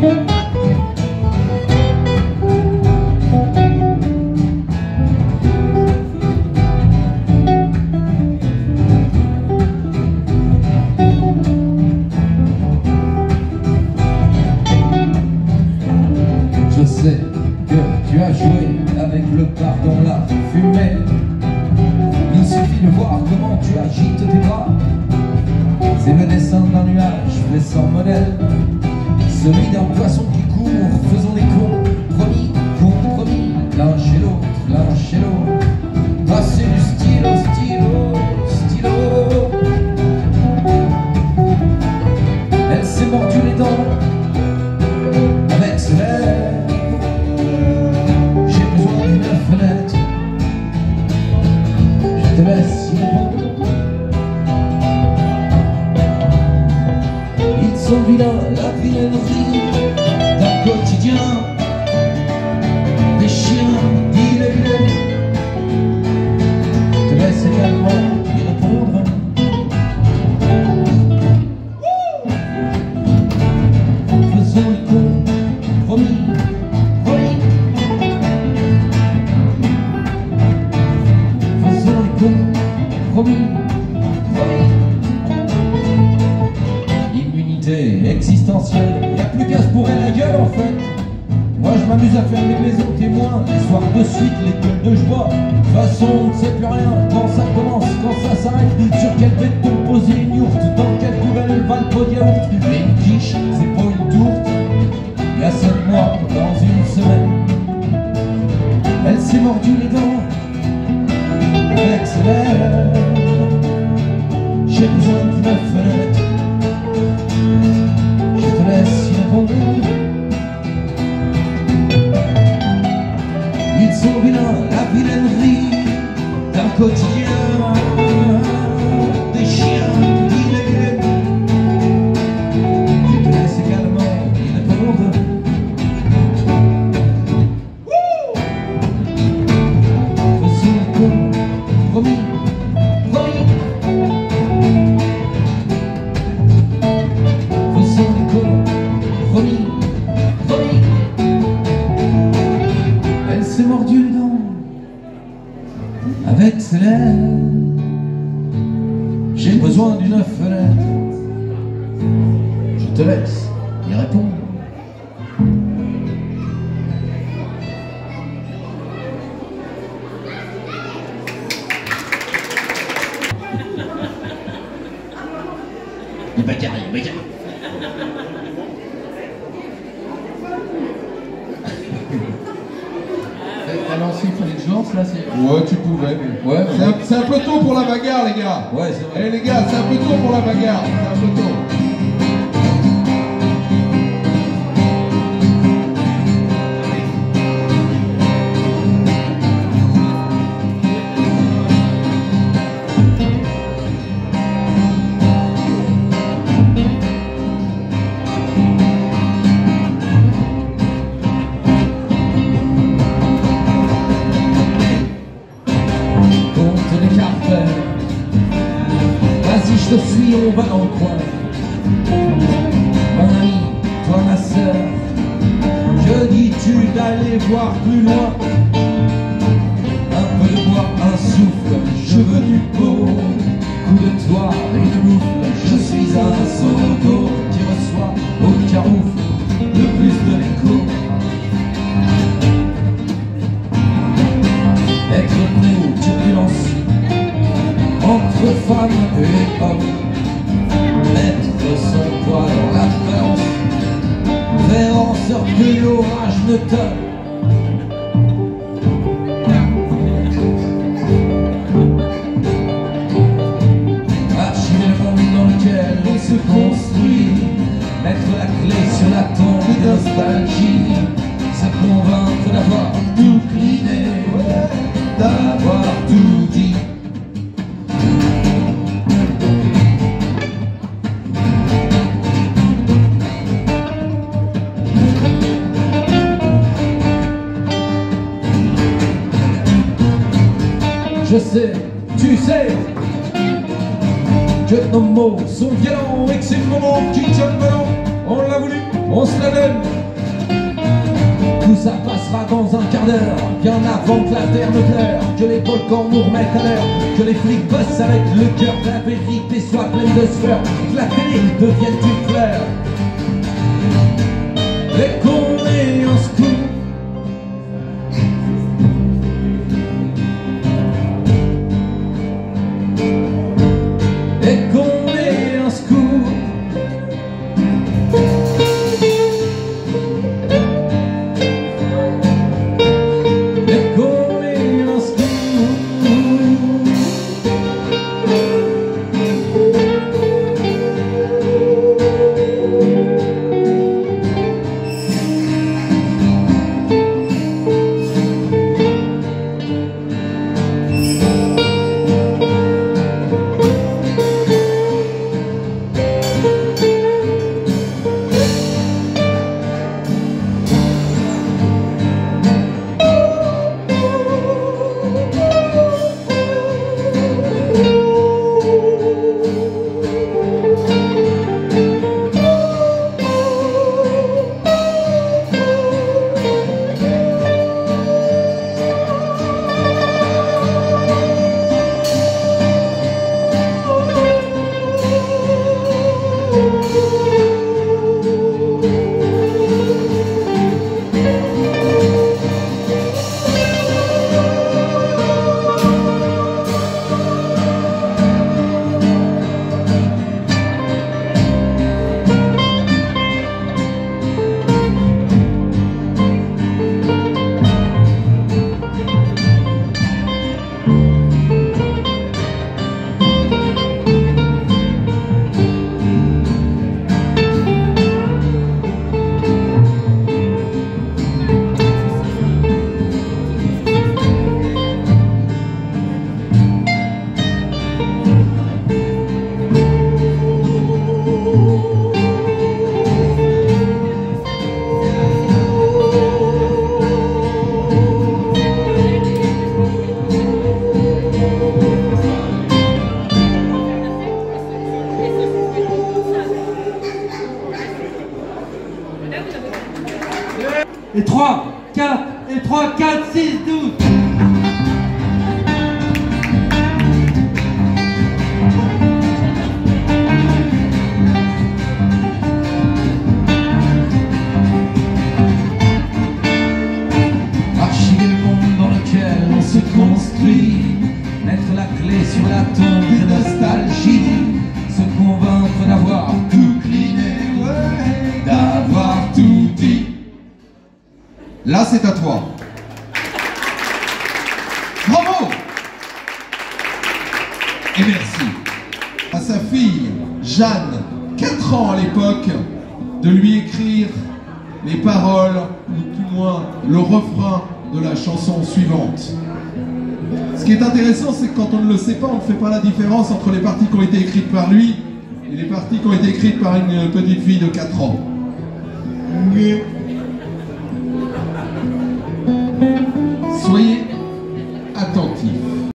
Je sais que tu as joué avec le pardon, la fumée. Il suffit de voir comment tu agites tes bras. C'est le dessin d'un nuage fait sans modèle, celui d'un poisson qui court, faisons des compromis, compromis, l'un chez l'autre, l'un chez l'autre. Passer du stylo, stylo, stylo. Elle s'est mordue les dents avec ses lèvres. J'ai besoin d'une fenêtre. Je te laisse y répondre. Ils sont vilains, la vilainerie d'un quotidien. Des chiens, il est vilain. Je te laisse également y répondre. Faisons les compromis, promis. Faisons les compromis, promis. Immunité existentielle, y'a plus qu'à se bourrer la gueule en fait. Moi je m'amuse à faire mes maisons témoins, les soirs de suite, les gueules de joie. De toute façon on ne sait plus rien, quand ça commence, quand ça s'arrête. Sur quelle bête pour poser une yourte, dans quelle poubelle va le pot de yaourt. Mais une quiche, c'est pas une tourte. Il y a 7 mois, dans une semaine, elle s'est mordue les dents avec ses lèvres. J'ai besoin d'une fenêtre. Je te laisse y répondre. Ils sont vilains, la vilainerie d'un quotidien. Des chiens, il est vilain. Je te laisse également y répondre. Faisons le compromis, promis. Faisons les compromis, promis. Elle s'est mordue les dents avec ses lèvres. J'ai besoin d'une fenêtre. Je te laisse y répondre. Il va carré, il va carré. Ah non, s'il fallait que je lance là, c'est... Ouais, tu pouvais. Ouais, C'est un peu tôt pour la bagarre, les gars. ouais, c'est vrai. Eh les gars, c'est un peu tôt pour la bagarre. C'est un peu tôt. Compte les cartels. Vas-y, je te suis, on va dans le coin. Mon ami, toi ma sœur, que dis-tu d'aller voir plus loin? Un peu de bois, un souffle, je veux du beau. Coup de toit, une moufle, je suis un solo qui reçoit au caroufle le plus de l'écho. Être nous, turbulence entre femmes et hommes, mettre son poids dans la balance, faire en sorte que l'orage ne tonne. Archiver le monde dans lequel on se construit, mettre la clé sur la tombe de nostalgie, se convaincre d'avoir tout cliné, d'avoir tout dit. Je sais, tu sais, que nos mots sont violents et que c'est le moment qui tient le ballon. on l'a voulu, on se la donne. Tout ça passera dans un quart d'heure, bien avant que la terre ne pleure, que les volcans nous remettent à l'heure, que les flics bossent avec le cœur, que la vérité soit pleine de sueur, que la télé devienne une fleur, et qu'on ait un scoop. Et qu'on ait un scoop. Et 3, 4, et 3, 4, 6, 12. Archiver le monde dans lequel on se construit, mettre la clé sur la tombe de nostalgie, se convaincre d'avoir tout cliné, ouais, d'avoir tout dit. Là, c'est à toi. Bravo! Et merci à sa fille, Jeanne, 4 ans à l'époque, de lui écrire les paroles, ou tout moins le refrain de la chanson suivante. Ce qui est intéressant, c'est que quand on ne le sait pas, on ne fait pas la différence entre les parties qui ont été écrites par lui et les parties qui ont été écrites par une petite fille de 4 ans. Soyez